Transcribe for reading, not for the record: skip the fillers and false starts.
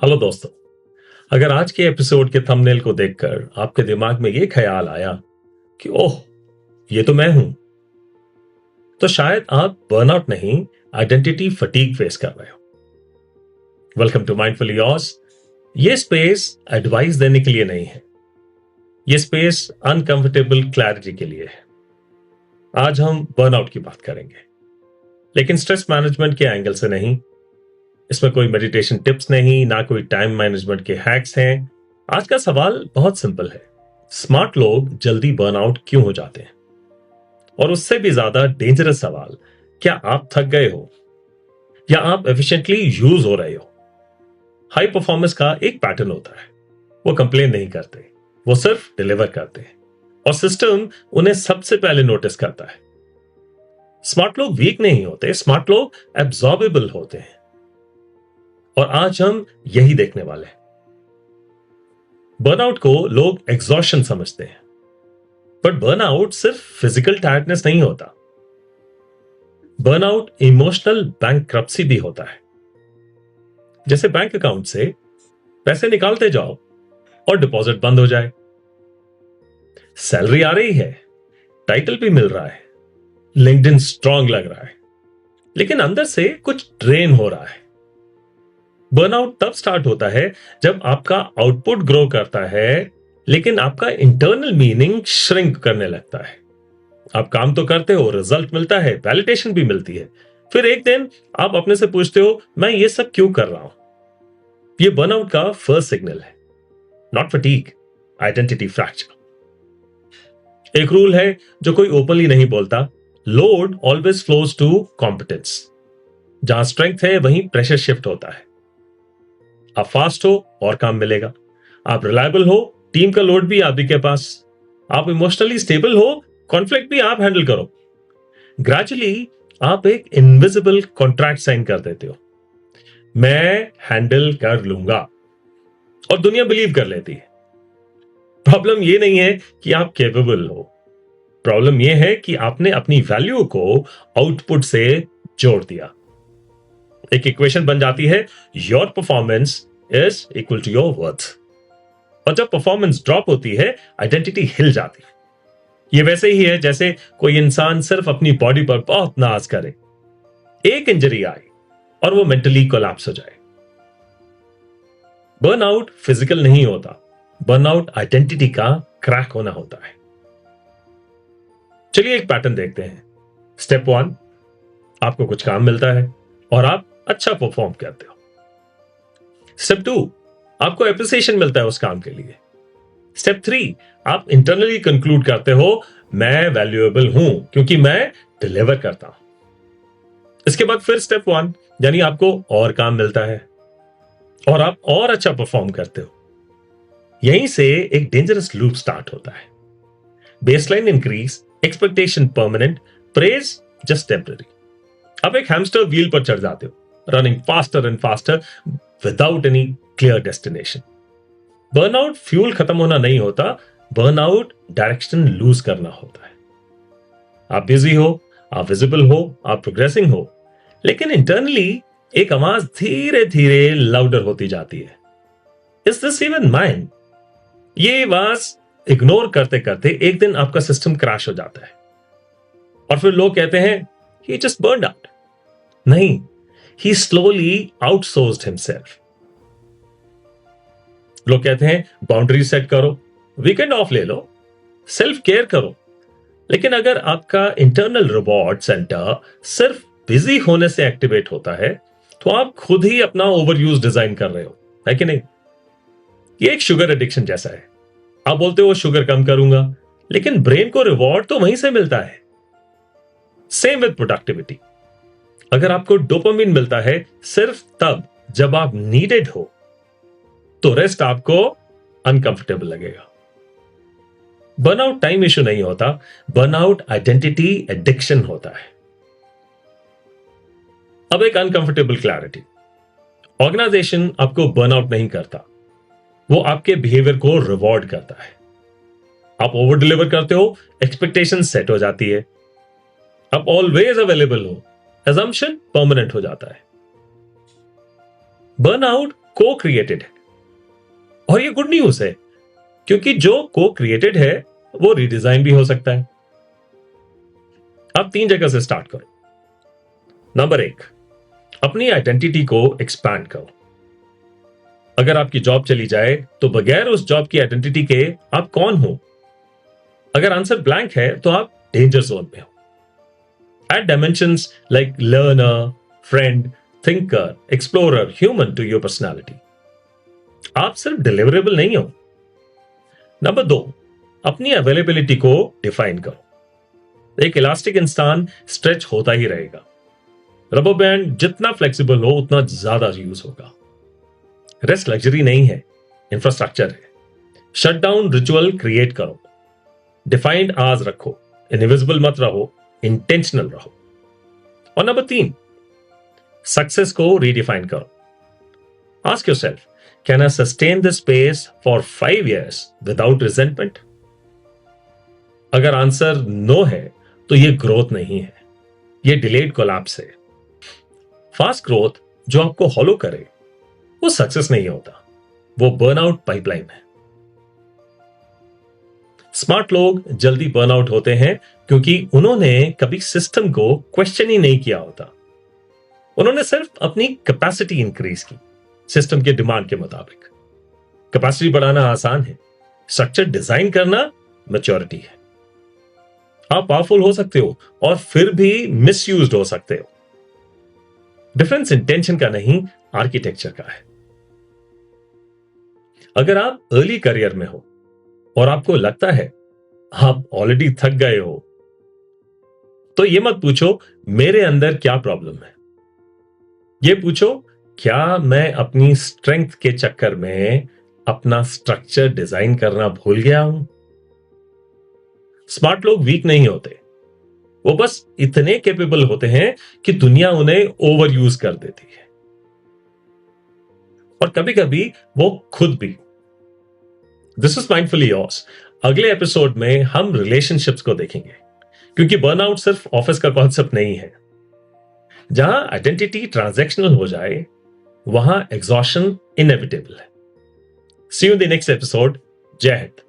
Hello दोस्तों। अगर आज के एपिसोड के थंबनेल को देखकर आपके दिमाग में यह ख्याल आया कि ओह, ये तो मैं हूं, तो शायद आप बर्नआउट नहीं, आइडेंटिटी फटीग फेस कर रहे हो। Welcome to Mindful Yours. ये स्पेस एडवाइस देने के लिए नहीं है, ये स्पेस अनकंफर्टेबल क्लैरिटी के लिए है। आज हम बर्नआउट की बात करेंगे, लेकिन स्ट्रेस मैनेजमेंट के एंगल से नहीं। इसमें कोई मेडिटेशन टिप्स नहीं, ना कोई टाइम मैनेजमेंट के हैक्स हैं। आज का सवाल बहुत सिंपल है, स्मार्ट लोग जल्दी बर्नआउट क्यों हो जाते हैं? और उससे भी ज्यादा डेंजरस सवाल, क्या आप थक गए हो या आप एफिशिएंटली यूज हो रहे हो? हाई परफॉर्मेंस का एक पैटर्न होता है, वो कंप्लेन नहीं करते, वो सिर्फ डिलीवर करते हैं और सिस्टम उन्हें सबसे पहले नोटिस करता है। स्मार्ट लोग वीक नहीं होते, स्मार्ट लोग एब्जॉर्बेबल होते हैं। और आज हम यही देखने वाले हैं। बर्नआउट को लोग एग्जॉशन समझते हैं, बट बर्नआउट सिर्फ फिजिकल टायर्डनेस नहीं होता। बर्नआउट इमोशनल बैंकक्रप्सी भी होता है। जैसे बैंक अकाउंट से पैसे निकालते जाओ और डिपॉजिट बंद हो जाए। सैलरी आ रही है, टाइटल भी मिल रहा है, लिंक्डइन स्ट्रांग लग रहा है, लेकिन अंदर से कुछ ड्रेन हो रहा है। बर्नआउट तब स्टार्ट होता है जब आपका आउटपुट ग्रो करता है, लेकिन आपका इंटरनल मीनिंग श्रिंक करने लगता है। आप काम तो करते हो, रिजल्ट मिलता है, वैलिडेशन भी मिलती है, फिर एक दिन आप अपने से पूछते हो, मैं ये सब क्यों कर रहा हूं? ये बर्नआउट का फर्स्ट सिग्नल है, नॉट फटीग, आइडेंटिटी फ्रैक्चर। एक रूल है जो कोई ओपनली नहीं बोलता, load always flows to competence. जहां स्ट्रेंथ है वहीं प्रेशर शिफ्ट होता है। आप फास्ट हो और काम मिलेगा, आप रिलायबल हो, टीम का लोड भी आप ही के पास, आप इमोशनली स्टेबल हो, कॉन्फ्लिक्ट भी आप हैंडल करो। ग्रेजुअली आप एक इनविजिबल कॉन्ट्रैक्ट साइन कर देते हो, मैं हैंडल कर लूंगा, और दुनिया बिलीव कर लेती है। प्रॉब्लम ये नहीं है कि आप कैपेबल हो, प्रॉब्लम यह है कि आपने अपनी वैल्यू को आउटपुट से जोड़ दिया। एक इक्वेशन बन जाती है, your performance is equal to your worth. और जब परफॉर्मेंस ड्रॉप होती है, आइडेंटिटी हिल जाती है। ये वैसे ही है जैसे कोई इंसान सिर्फ अपनी बॉडी पर बहुत नाज करे, एक इंजरी आए और वो मेंटली कोलैप्स हो जाए। बर्नआउट फिजिकल नहीं होता, बर्नआउट आइडेंटिटी का क्रैक होना होता है। चलिए एक पैटर्न देखते हैं। स्टेप 1, आपको कुछ काम मिलता है और आप अच्छा परफॉर्म करते हो। स्टेप 2, आपको एप्रिसिएशन मिलता है उस काम के लिए। स्टेप 3, आप इंटरनली कंक्लूड करते हो, मैं वैल्यूएबल हूं क्योंकि मैं डिलीवर करता हूं। इसके बाद फिर स्टेप 1, यानी आपको और काम मिलता है और आप और अच्छा परफॉर्म करते हो। यहीं से एक डेंजरस लूप स्टार्ट होता है। Baseline increase, expectation permanent, praise just temporary. आप एक हैमस्टर व्हील पर चढ़ जाते हो, running faster and faster without any clear destination. Burnout fuel खत्म होना नहीं होता, बर्नआउट डायरेक्शन लूज करना होता है। आप बिजी हो, आप विजिबल हो, आप प्रोग्रेसिंग हो, लेकिन इंटरनली एक आवाज धीरे धीरे लाउडर होती जाती है, इज दिस इवन माइन? ये आवाज इग्नोर करते करते एक दिन आपका सिस्टम क्रैश हो जाता है और फिर लोग कहते हैं, he just burned out. नहीं, he slowly outsourced himself. लोग कहते हैं बाउंड्री सेट करो, वीकेंड ऑफ ले लो, सेल्फ केयर करो, लेकिन अगर आपका इंटरनल रिवॉर्ड सेंटर सिर्फ बिजी होने से एक्टिवेट होता है, तो आप खुद ही अपना ओवरयूज डिजाइन कर रहे हो, है कि नहीं? ये एक शुगर एडिक्शन जैसा है। आप बोलते हो शुगर कम करूंगा, लेकिन ब्रेन को रिवॉर्ड तो वहीं से मिलता है। Same with productivity. अगर आपको डोपामिन मिलता है सिर्फ तब जब आप नीडेड हो, तो रेस्ट आपको अनकंफर्टेबल लगेगा। बर्नआउट टाइम इश्यू नहीं होता, बर्नआउट आइडेंटिटी एडिक्शन होता है। अब एक अनकंफर्टेबल क्लैरिटी, ऑर्गेनाइजेशन आपको बर्नआउट नहीं करता, वो आपके बिहेवियर को रिवॉर्ड करता है। आप ओवर डिलीवर करते हो, एक्सपेक्टेशन सेट हो जाती है, आप ऑलवेज अवेलेबल हो, assumption परमानेंट हो जाता है। बर्नआउट को क्रिएटेड है। और ये गुड न्यूज है, क्योंकि जो को क्रिएटेड है वो रिडिजाइन भी हो सकता है। अब 3 जगह से स्टार्ट करो। नंबर 1, अपनी आइडेंटिटी को एक्सपैंड करो। अगर आपकी जॉब चली जाए तो बगैर उस जॉब की आइडेंटिटी के आप कौन हो? अगर आंसर ब्लैंक है तो आप डेंजर जोन में हो। Add dimensions like learner, friend, thinker, explorer, human to your personality. आप सिर्फ डिलीवरेबल नहीं हो। नंबर 2, अपनी अवेलेबिलिटी को डिफाइन करो। एक इलास्टिक इंसान स्ट्रेच होता ही रहेगा। रबर बैंड जितना फ्लेक्सिबल हो उतना ज्यादा यूज होगा। रेस्ट लग्जरी नहीं है, इंफ्रास्ट्रक्चर है। शटडाउन रिचुअल क्रिएट करो। डिफाइंड आवर्स रखो। इनविजिबल मत रहो, इंटेंशनल रहो। और नंबर 3, सक्सेस को रीडिफाइन करो। Ask yourself, can I sustain this pace for 5 years without resentment? अगर आंसर नो है तो यह ग्रोथ नहीं है, यह डिलेड कोलैप्स है। फास्ट ग्रोथ जो आपको हॉलो करे वो सक्सेस नहीं होता, वो बर्नआउट पाइपलाइन है। स्मार्ट लोग जल्दी बर्नआउट होते हैं क्योंकि उन्होंने कभी सिस्टम को क्वेश्चन ही नहीं किया होता। उन्होंने सिर्फ अपनी कैपेसिटी इंक्रीज की सिस्टम के डिमांड के मुताबिक। कैपेसिटी बढ़ाना आसान है, स्ट्रक्चर डिजाइन करना मैच्योरिटी है। आप पावरफुल हो सकते हो और फिर भी मिसयूज्ड हो सकते हो। डिफरेंस इंटेंशन का नहीं, आर्किटेक्चर का है। अगर आप अर्ली करियर में हो और आपको लगता है आप ऑलरेडी थक गए हो, तो यह मत पूछो मेरे अंदर क्या प्रॉब्लम है। यह पूछो, क्या मैं अपनी स्ट्रेंथ के चक्कर में अपना स्ट्रक्चर डिजाइन करना भूल गया हूं? स्मार्ट लोग वीक नहीं होते, वो बस इतने कैपेबल होते हैं कि दुनिया उन्हें ओवर यूज कर देती है, और कभी कभी वो खुद भी। This is mindfully yours. अगले एपिसोड में हम रिलेशनशिप्स को देखेंगे, क्योंकि बर्नआउट सिर्फ ऑफिस का कॉन्सेप्ट नहीं है। जहां आइडेंटिटी ट्रांजैक्शनल हो जाए वहां एग्जॉशन इनएविटेबल है। See you in the next episode. जय हिंद।